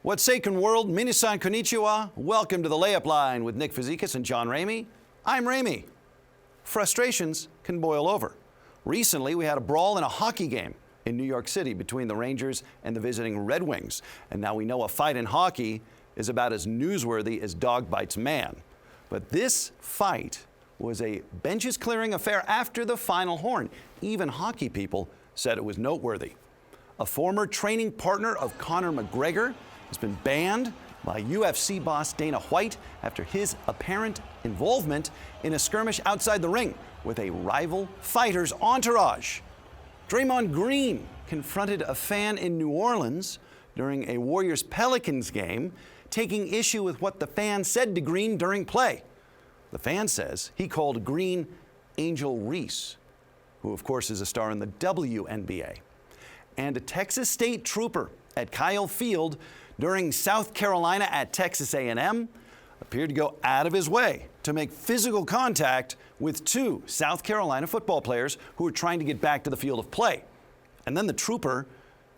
What's Seiken World? Minasan konnichiwa. Welcome to the Layup Line with Nick Fazekas and John Ramey. I'm Ramey. Frustrations can boil over. Recently, we had a brawl in a hockey game in New York City between the Rangers and the visiting Red Wings. And now we know a fight in hockey is about as newsworthy as dog bites man. But this fight was a benches-clearing affair after the final horn. Even hockey people said it was noteworthy. A former training partner of Conor McGregor has been banned by UFC boss Dana White after his apparent involvement in a skirmish outside the ring with a rival fighter's entourage. Draymond Green confronted a fan in New Orleans during a Warriors-Pelicans game, taking issue with what the fan said to Green during play. The fan says he called Green Angel Reese, who of course is a star in the WNBA. And a Texas State trooper at Kyle Field during South Carolina at Texas A&M appeared to go out of his way to make physical contact with two South Carolina football players who were trying to get back to the field of play. And then the trooper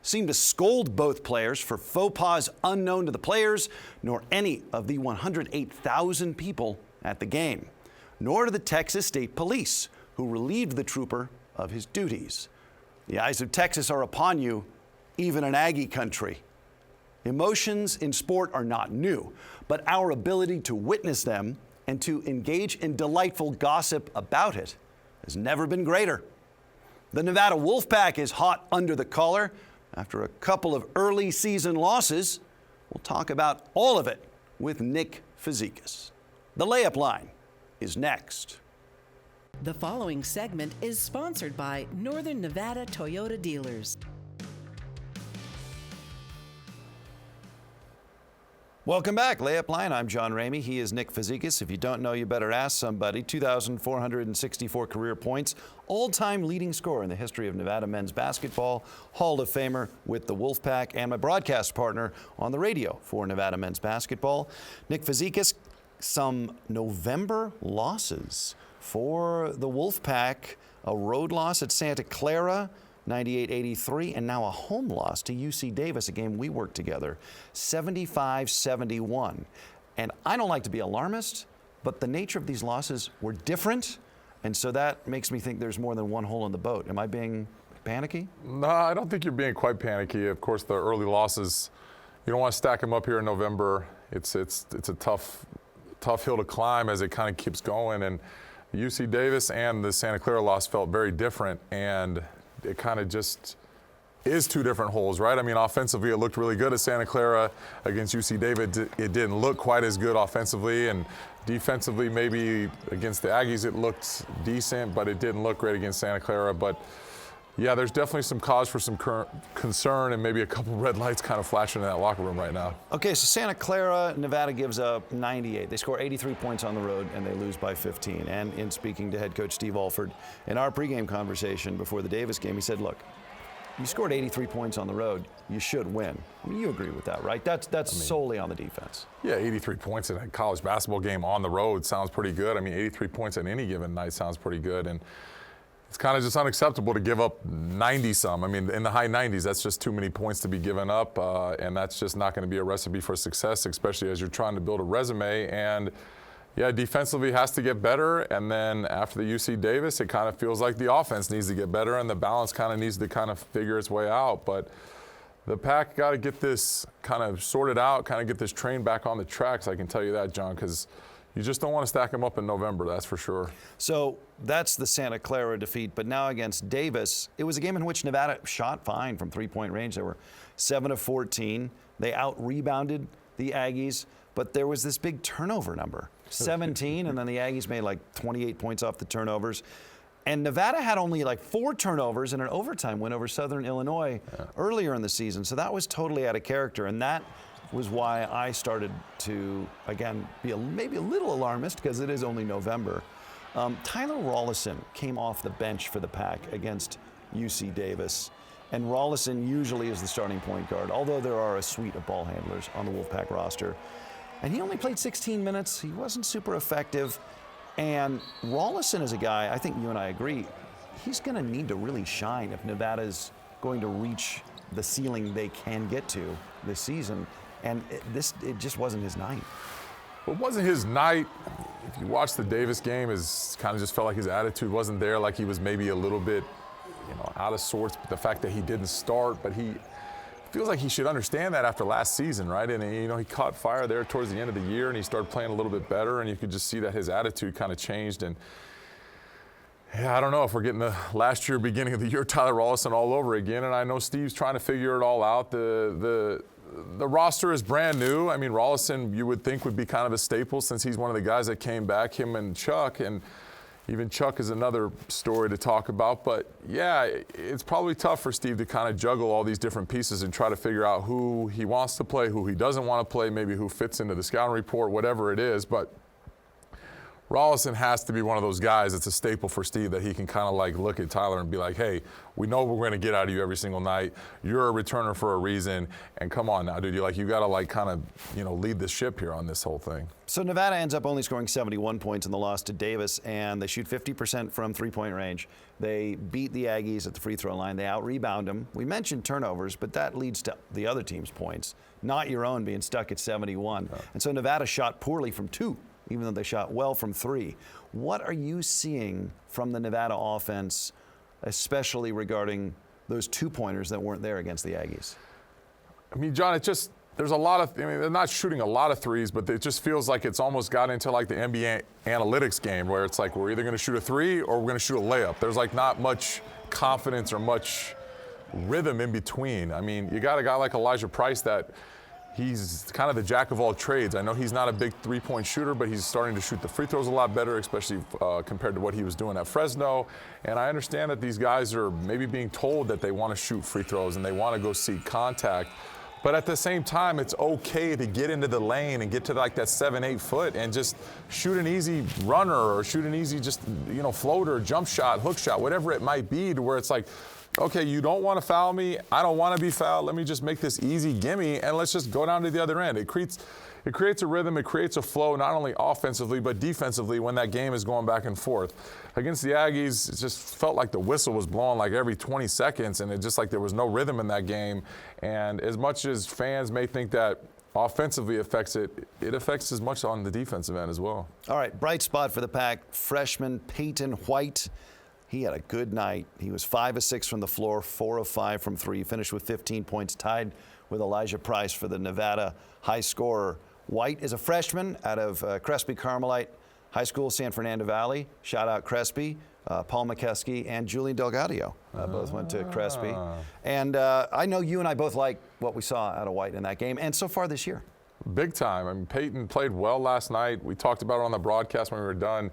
seemed to scold both players for faux pas unknown to the players, nor any of the 108,000 people at the game, nor to the Texas State Police, who relieved the trooper of his duties. The eyes of Texas are upon you, even in Aggie country. Emotions in sport are not new, but our ability to witness them and to engage in delightful gossip about it has never been greater. The Nevada Wolfpack is hot under the collar after a couple of early season losses. We'll talk about all of it with Nick Fazekas. The Layup Line is next. The following segment is sponsored by Northern Nevada Toyota Dealers. Welcome back, Layup Line. I'm John Ramey. He is Nick Fazekas. If you don't know, you better ask somebody. 2,464 career points, all-time leading scorer in the history of Nevada men's basketball, Hall of Famer with the Wolfpack, and my broadcast partner on the radio for Nevada men's basketball. Nick Fazekas, some November losses for the Wolfpack, a road loss at Santa Clara, 98-83, and now a home loss to UC Davis, a game we worked together, 75-71. And I don't like to be alarmist, but the nature of these losses were different, and so that makes me think there's more than one hole in the boat. Am I being panicky? No, I don't think you're being quite panicky. Of course, the early losses, you don't want to stack them up here in November. It's a tough hill to climb as it kind of keeps going, and UC Davis and the Santa Clara loss felt very different, and it kind of just is two different holes, right? I mean, offensively, it looked really good at Santa Clara. Against UC Davis, it didn't look quite as good offensively, and defensively, maybe against the Aggies, it looked decent, but it didn't look great against Santa Clara. But yeah, there's definitely some cause for some concern and maybe a couple red lights kind of flashing in that locker room right now. Okay, so Santa Clara, Nevada gives up 98. They score 83 points on the road, and they lose by 15. And in speaking to head coach Steve Alford, in our pregame conversation before the Davis game, he said, look, you scored 83 points on the road, you should win. I mean, you agree with that, right? That's solely on the defense. Yeah, 83 points in a college basketball game on the road sounds pretty good. I mean, 83 points on any given night sounds pretty good. And it's kind of just unacceptable to give up 90-some. I mean, in the high 90s, that's just too many points to be given up, and that's just not going to be a recipe for success, especially as you're trying to build a resume. And yeah, defensively has to get better, and then after the UC Davis, it kind of feels like the offense needs to get better, and the balance kind of needs to kind of figure its way out. But the Pack got to get this kind of sorted out, kind of get this train back on the tracks, I can tell you that, John, because you just don't want to stack them up in November, that's for sure. So that's the Santa Clara defeat, but now against Davis, it was a game in which Nevada shot fine from three-point range. They were 7 of 14. They out-rebounded the Aggies, but there was this big turnover number, 17, and then the Aggies made like 28 points off the turnovers. And Nevada had only like 4 turnovers in an overtime win over Southern Illinois earlier in the season, so that was totally out of character, and that was why I started to, again, be maybe a little alarmist because it is only November. Tyler Rollison came off the bench for the Pack against UC Davis, and Rollison usually is the starting point guard, although there are a suite of ball handlers on the Wolfpack roster. And he only played 16 minutes. He wasn't super effective. And Rollison is a guy, I think you and I agree, he's going to need to really shine if Nevada's going to reach the ceiling they can get to this season. and it just wasn't his night. Well, it wasn't his night. If you watch the Davis game, it kind of just felt like his attitude wasn't there, like he was maybe a little bit, out of sorts. But the fact that he didn't start, but he feels like he should understand that after last season, right? And he caught fire there towards the end of the year, and he started playing a little bit better, and you could just see that his attitude kind of changed. And yeah, I don't know if we're getting the last year, beginning of the year, Tyler Rollison all over again. And I know Steve's trying to figure it all out. The roster is brand new. I mean, Rollison, you would think, would be kind of a staple since he's one of the guys that came back, him and Chuck. And even Chuck is another story to talk about. But yeah, it's probably tough for Steve to kind of juggle all these different pieces and try to figure out who he wants to play, who he doesn't want to play, maybe who fits into the scouting report, whatever it is. But Rollison has to be one of those guys that's a staple for Steve, that he can kind of like look at Tyler and be like, hey, we know what we're going to get out of you every single night. You're a returner for a reason. And come on now, dude, you got to like kind of, lead the ship here on this whole thing. So Nevada ends up only scoring 71 points in the loss to Davis, and they shoot 50% from three-point range. They beat the Aggies at the free throw line. They out-rebound them. We mentioned turnovers, but that leads to the other team's points, not your own being stuck at 71. No. And so Nevada shot poorly from 2. Even though they shot well from 3. What are you seeing from the Nevada offense, especially regarding those 2-pointers that weren't there against the Aggies? I mean, John, there's a lot of, they're not shooting a lot of threes, but it just feels like it's almost got into like the NBA analytics game, where it's like we're either going to shoot a 3 or we're going to shoot a layup. There's like not much confidence or much rhythm in between. I mean, you got a guy like Elijah Price that he's kind of the jack of all trades. I know he's not a big three-point shooter, but he's starting to shoot the free throws a lot better, especially compared to what he was doing at Fresno. And I understand that these guys are maybe being told that they want to shoot free throws and they want to go seek contact. But at the same time, it's okay to get into the lane and get to like that 7-8 foot and just shoot an easy runner or shoot an easy just, floater, jump shot, hook shot, whatever it might be, to where it's like, okay, you don't want to foul me. I don't want to be fouled. Let me just make this easy gimme, and let's just go down to the other end. It creates a rhythm. It creates a flow, not only offensively but defensively, when that game is going back and forth. Against the Aggies, it just felt like the whistle was blowing like every 20 seconds, and it just like there was no rhythm in that game. And as much as fans may think that offensively affects it, it affects as much on the defensive end as well. All right, bright spot for the Pack, freshman Peyton White. He had a good night. He was 5 of 6 from the floor, 4 of 5 from 3. Finished with 15 points, tied with Elijah Price for the Nevada high scorer. White is a freshman out of Crespi Carmelite High School, San Fernando Valley. Shout out Crespi. Paul McKeskey and Julian Delgadio both went to Crespi. And I know you and I both like what we saw out of White in that game, and so far this year. Big time. I mean, Peyton played well last night. We talked about it on the broadcast when we were done.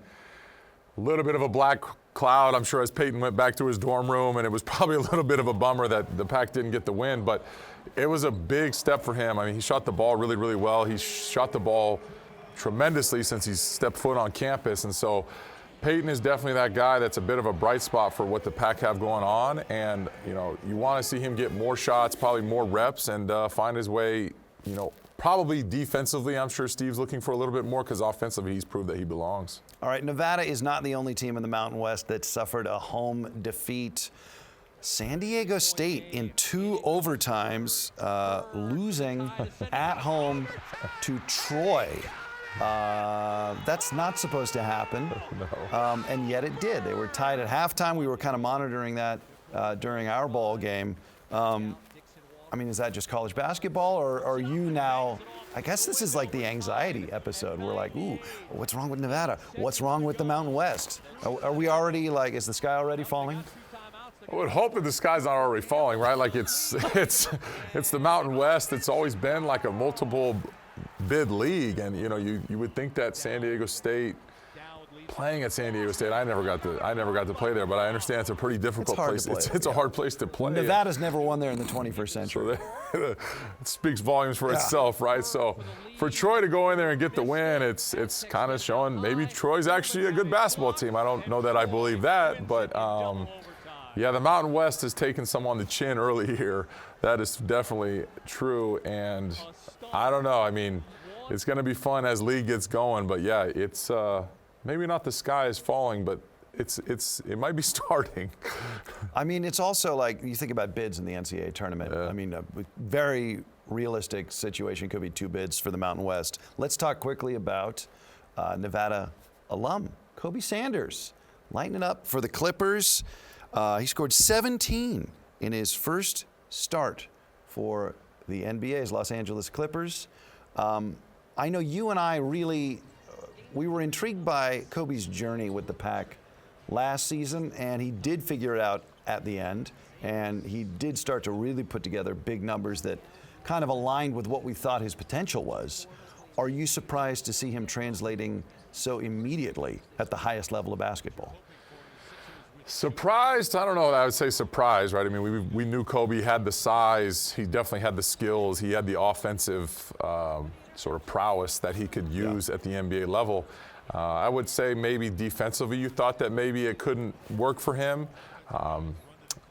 A little bit of a black cloud, I'm sure, as Peyton went back to his dorm room, and it was probably a little bit of a bummer that the Pack didn't get the win, but it was a big step for him. I mean, he shot the ball really, really well. He shot the ball tremendously since he's stepped foot on campus, and so Peyton is definitely that guy that's a bit of a bright spot for what the Pack have going on, and you want to see him get more shots, probably more reps, and find his way, probably defensively. I'm sure Steve's looking for a little bit more, because offensively he's proved that he belongs. All right, Nevada is not the only team in the Mountain West that suffered a home defeat. San Diego State in 2 overtimes, losing at home to Troy. That's not supposed to happen, No. And yet it did. They were tied at halftime. We were kind of monitoring that during our ball game. I mean, is that just college basketball, or are you now, I guess this is like the anxiety episode. We're like, ooh, what's wrong with Nevada? What's wrong with the Mountain West? Are we already, like, is the sky already falling? I would hope that the sky's not already falling, right? Like it's the Mountain West. It's always been like a multiple bid league, and you would think that San Diego State, playing at San Diego State, I never got to play there, but I understand it's a pretty difficult place. It's a hard place to play. Nevada's never won there in the 21st century. So it speaks volumes for itself, right? So for Troy to go in there and get the win, it's kind of showing maybe Troy's actually a good basketball team. I don't know that I believe that, but yeah, the Mountain West has taken some on the chin early here. That is definitely true, and I don't know. I mean, it's going to be fun as league gets going, but yeah, it's maybe not the sky is falling, but it might be starting. I mean, it's also like you think about bids in the NCAA tournament. I mean, very realistic situation could be 2 bids for the Mountain West. Let's talk quickly about Nevada alum Kobe Sanders, lighting it up for the Clippers. He scored 17 in his first start for the NBA's Los Angeles Clippers. I know you and I really, we were intrigued by Kobe's journey with the Pack last season, and he did figure it out at the end, and he did start to really put together big numbers that kind of aligned with what we thought his potential was. Are you surprised to see him translating so immediately at the highest level of basketball? Surprised? I don't know. I would say surprised, right? I mean, we knew Kobe had the size. He definitely had the skills. He had the offensive sort of prowess that he could use at the NBA level. I would say maybe defensively you thought that maybe it couldn't work for him.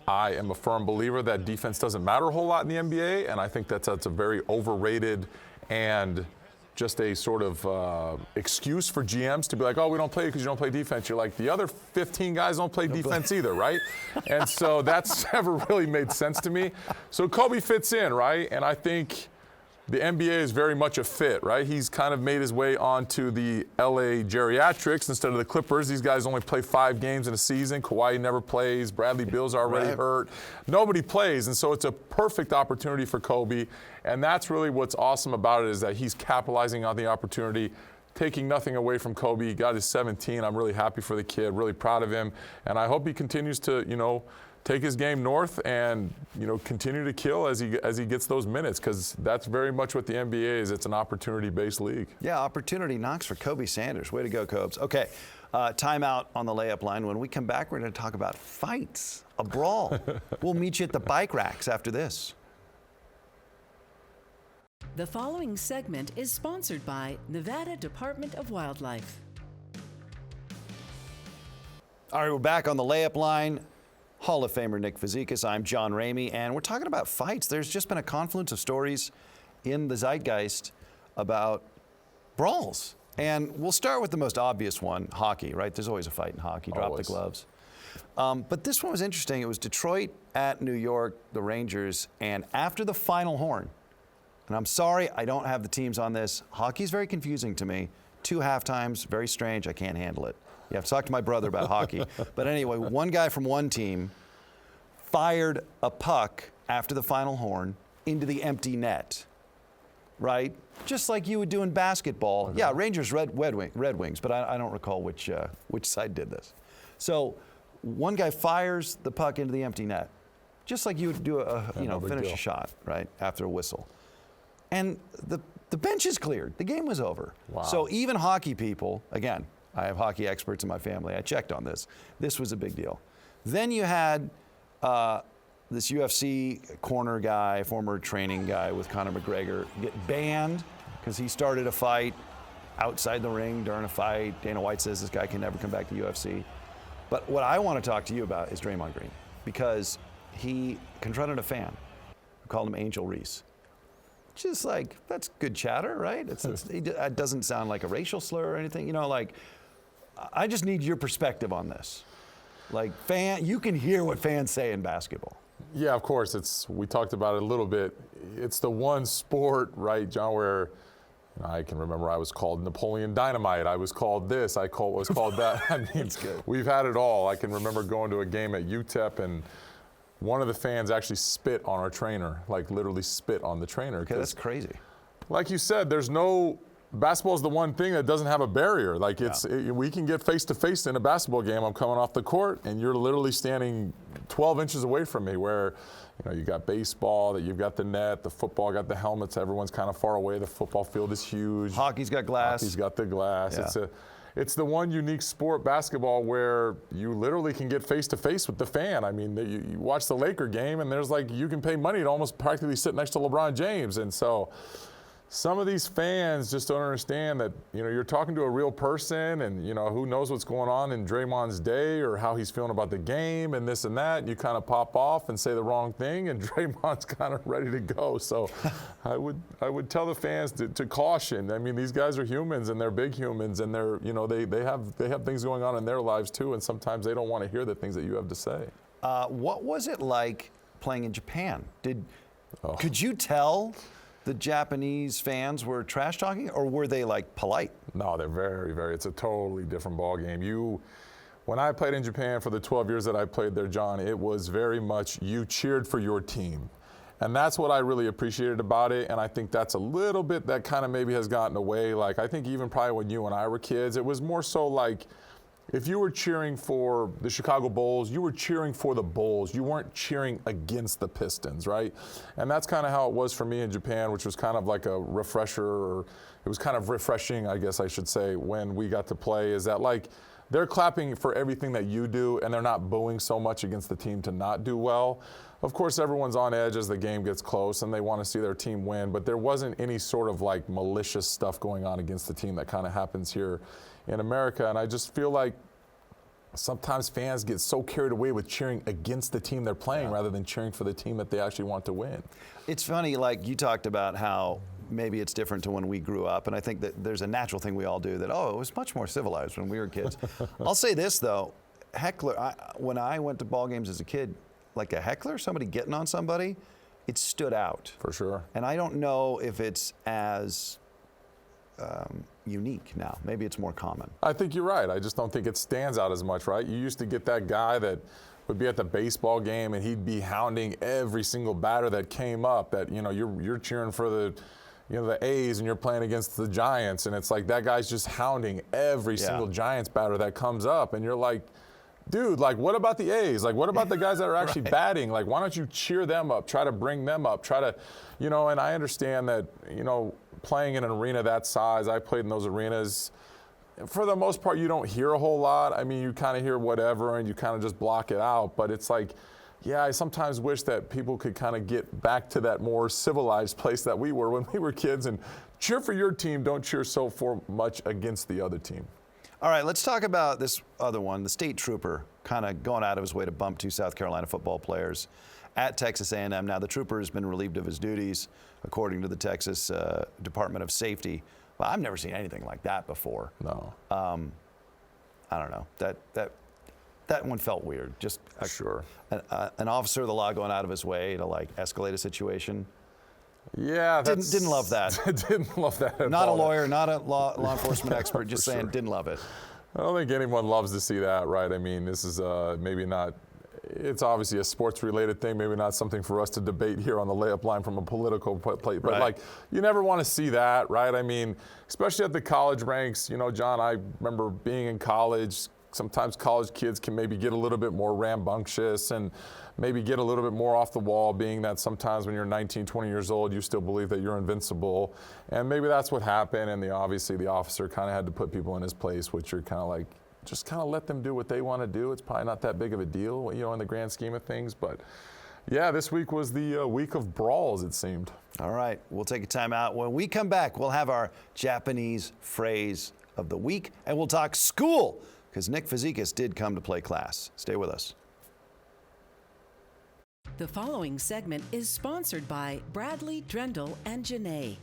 I am a firm believer that defense doesn't matter a whole lot in the NBA, and I think that's a very overrated and just a sort of excuse for GMs to be like, oh, we don't play because you don't play defense. You're like, the other 15 guys don't play defense either, right? And so that's never really made sense to me. So Kobe fits in, right? And I think the NBA is very much a fit, right? He's kind of made his way onto the LA geriatrics instead of the Clippers. These guys only play 5 games in a season. Kawhi never plays. Bradley Beal's already hurt. Nobody plays, and so it's a perfect opportunity for Kobe. And that's really what's awesome about it, is that he's capitalizing on the opportunity, taking nothing away from Kobe. He got his 17. I'm really happy for the kid, really proud of him. And I hope he continues to, take his game north and, continue to kill as he gets those minutes, because that's very much what the NBA is. It's an opportunity-based league. Yeah, opportunity knocks for Kobe Sanders. Way to go, Cobes. Okay, timeout on the layup line. When we come back, we're going to talk about fights, a brawl. We'll meet you at the bike racks after this. The following segment is sponsored by Nevada Department of Wildlife. All right, we're back on the layup line. Hall of Famer Nick Fazekas. I'm John Ramey, and we're talking about fights. There's just been a confluence of stories in the zeitgeist about brawls. And we'll start with the most obvious one, hockey, right? There's always a fight in hockey. Drop the gloves. But this one was interesting. It was Detroit at New York, the Rangers, and after the final horn, and I'm sorry I don't have the teams on this. Hockey's very confusing to me. 2 halftimes, very strange. I can't handle it. You have to talk to my brother about hockey. But anyway, one guy from one team fired a puck after the final horn into the empty net, right? Just like you would do in basketball. Yeah, Rangers, Red Wings, but I don't recall which side did this. So one guy fires the puck into the empty net, just like you would do finish a shot, right, after a whistle. And the bench is cleared. The game was over. Wow. So even hockey people, again, I have hockey experts in my family. I checked on this. This was a big deal. Then you had this UFC corner guy, former training guy with Conor McGregor, get banned because he started a fight outside the ring during a fight. Dana White says this guy can never come back to UFC. But what I want to talk to you about is Draymond Green, because he confronted a fan who called him Angel Reese. Just like, that's good chatter, right? It doesn't sound like a racial slur or anything. I just need your perspective on this. Like, you can hear what fans say in basketball. Yeah, of course. We talked about it a little bit. It's the one sport, right, John, where I can remember I was called Napoleon Dynamite. I was called this. I was called that. I mean, we've had it all. I can remember going to a game at UTEP, and one of the fans actually spit on our trainer, like literally spit on the trainer. Okay, that's crazy. Like you said, basketball is the one thing that doesn't have a barrier. Like we can get face to face in a basketball game. I'm coming off the court and you're literally standing 12 inches away from me, where you got baseball, that you've got the net, the football got the helmets, everyone's kind of far away. The football field is huge. Hockey's got glass. Hockey's got the glass. Yeah. It's the one unique sport, basketball, where you literally can get face to face with the fan. I mean, you watch the Laker game and there's you can pay money to almost practically sit next to LeBron James. And so some of these fans just don't understand that, you're talking to a real person, and, who knows what's going on in Draymond's day or how he's feeling about the game and this and that. And you kind of pop off and say the wrong thing, and Draymond's kind of ready to go. So I would tell the fans to caution. I mean, these guys are humans, and they're big humans, and they're, they have things going on in their lives too, and sometimes they don't want to hear the things that you have to say. What was it like playing in Japan? Could you tell the Japanese fans were trash talking, or were they like polite? No, they're very, very. It's a totally different ball game. When I played in Japan for the 12 years that I played there, John, it was very much you cheered for your team. And that's what I really appreciated about it. And I think that's a little bit that kind of maybe has gotten away. Like, I think even probably when you and I were kids, it was more so like if you were cheering for the Chicago Bulls, you were cheering for the Bulls. You weren't cheering against the Pistons, right? And that's kind of how it was for me in Japan, which was kind of like a refresher, or it was kind of refreshing, I guess I should say, when we got to play, is that like, they're clapping for everything that you do, and they're not booing so much against the team to not do well. Of course, everyone's on edge as the game gets close, and they want to see their team win, but there wasn't any sort of like malicious stuff going on against the team that kind of happens here in America. And I just feel like sometimes fans get so carried away with cheering against the team they're playing rather than cheering for the team that they actually want to win. It's funny, like you talked about how maybe it's different to when we grew up, and I think that there's a natural thing we all do that, it was much more civilized when we were kids. I'll say this though, when I went to ball games as a kid, like a heckler, somebody getting on somebody, it stood out. For sure. And I don't know if it's as unique now. Maybe it's more common. I think you're right. I just don't think it stands out as much, right? You used to get that guy that would be at the baseball game and he'd be hounding every single batter that came up, that, you're cheering for the A's and you're playing against the Giants, and it's like that guy's just hounding every single Giants batter that comes up, and you're like, dude, like, what about the A's? Like, what about the guys that are actually batting? Like, why don't you cheer them up, try to bring them up, try to, and I understand that, playing in an arena that size, I played in those arenas, for the most part, you don't hear a whole lot. I mean, you kind of hear whatever and you kind of just block it out, but it's like, I sometimes wish that people could kind of get back to that more civilized place that we were when we were kids and cheer for your team, don't cheer so for much against the other team. All right, let's talk about this other one, the state trooper kind of going out of his way to bump two South Carolina football players at Texas A&M. Now, the trooper has been relieved of his duties, according to the Texas Department of Safety. Well, I've never seen anything like that before. No. I don't know. That one felt weird. Just an officer of the law going out of his way to like escalate a situation. Yeah, didn't love that. Didn't love that at all. Not a lawyer, not a law enforcement expert, just saying didn't love it. I don't think anyone loves to see that, right? I mean, this is maybe not, it's obviously a sports-related thing, maybe not something for us to debate here on the layup line from a political plate, but like, you never want to see that, right? I mean, especially at the college ranks, John, I remember being in college. Sometimes college kids can maybe get a little bit more rambunctious and maybe get a little bit more off the wall, being that sometimes when you're 19, 20 years old, you still believe that you're invincible. And maybe that's what happened, and obviously the officer kind of had to put people in his place, which are kind of like, just kind of let them do what they want to do. It's probably not that big of a deal, in the grand scheme of things. But yeah, this week was the week of brawls, it seemed. All right, we'll take a time out. When we come back, we'll have our Japanese phrase of the week, and we'll talk school, because Nick Fazekas did come to play class. Stay with us. The following segment is sponsored by Bradley, Drendel, and Janae.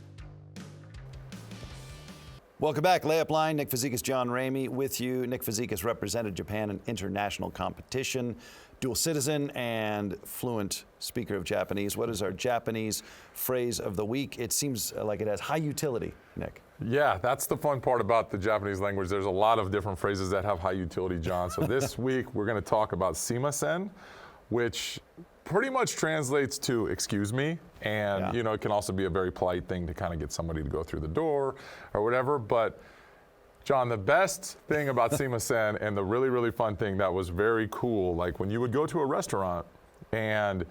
Welcome back, Layup Line. Nick Fazekas, John Ramey with you. Nick Fazekas represented Japan in international competition, dual citizen and fluent speaker of Japanese. What is our Japanese phrase of the week? It seems like it has high utility, Nick. Yeah, that's the fun part about the Japanese language. There's a lot of different phrases that have high utility, John. So this week we're going to talk about sumimasen, which pretty much translates to excuse me, and it can also be a very polite thing to kind of get somebody to go through the door or whatever. But John, the best thing about sumimasen and the really, really fun thing that was very cool, like when you would go to a restaurant and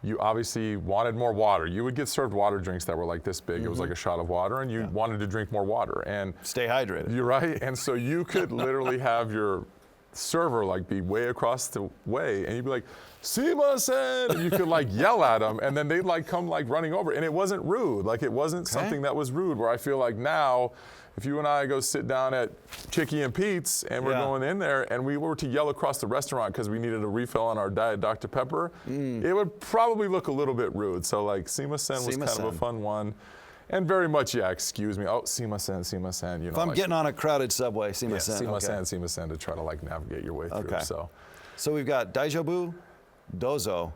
you obviously wanted more water, you would get served water drinks that were like this big. It was like a shot of water, and you wanted to drink more water and stay hydrated. You're right. And so you could literally have your server like be way across the way, and you'd be like, sumimasen, and you could like yell at them, and then they'd like come like running over, and it wasn't rude. Like, it wasn't something that was rude, where I feel like now, if you and I go sit down at Chicky and Pete's and we're going in there and we were to yell across the restaurant because we needed a refill on our Diet Dr. Pepper, it would probably look a little bit rude. So like sumimasen was kind of a fun one. And very much, excuse me. Oh, sumimasen. If I'm getting on a crowded subway, sumimasen. Sumimasen to try to like navigate your way through. So we've got daijobu, dozo,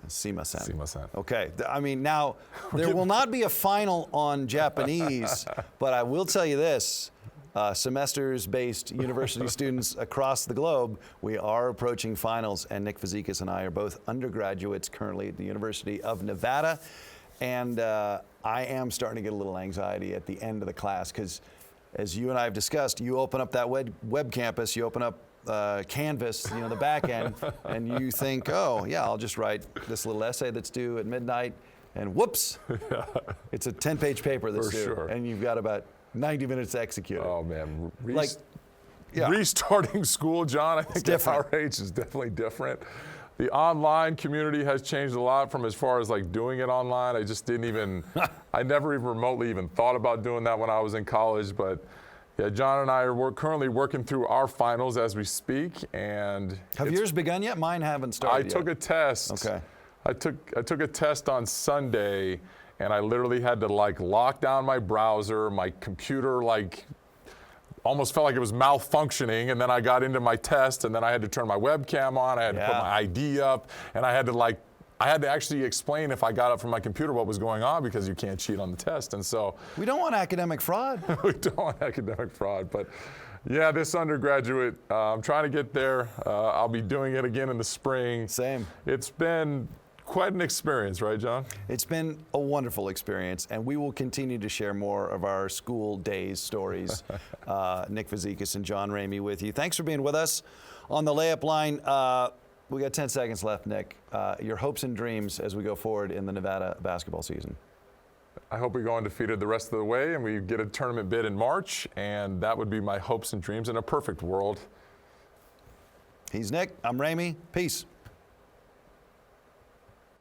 Sumimasen. Sumimasen. Okay. I mean, now, there will not be a final on Japanese, but I will tell you this. Semesters-based university students across the globe, we are approaching finals, and Nick Fazekas and I are both undergraduates currently at the University of Nevada, and I am starting to get a little anxiety at the end of the class because, as you and I have discussed, you open up that web campus, you open up Canvas, the back end, and you think, oh, yeah, I'll just write this little essay that's due at midnight, and whoops, it's a 10-page paper that's due, sure. and you've got about 90 minutes to execute it. Oh, man. Yeah. Restarting school, John, I think at our age is definitely different. The online community has changed a lot from as far as like doing it online. I just didn't even, I never even remotely even thought about doing that when I was in college. But yeah, John and I are currently working through our finals as we speak. And have yours begun yet? Mine haven't started yet. I took a test. Okay. I took a test on Sunday, and I literally had to like lock down my browser, my computer almost felt like it was malfunctioning, and then I got into my test, and then I had to turn my webcam on, I had to put my ID up, and I had to actually explain if I got up from my computer what was going on because you can't cheat on the test. And so we don't want academic fraud. We don't want academic fraud, but yeah, this undergraduate, I'm trying to get there. I'll be doing it again in the spring. Same. It's been quite an experience, right, John? It's been a wonderful experience, and we will continue to share more of our school days stories. Nick Fazekas and John Ramey with you. Thanks for being with us on the Layup Line. We got 10 seconds left, Nick. Your hopes and dreams as we go forward in the Nevada basketball season. I hope we go undefeated the rest of the way, and we get a tournament bid in March, and that would be my hopes and dreams in a perfect world. He's Nick. I'm Ramey. Peace.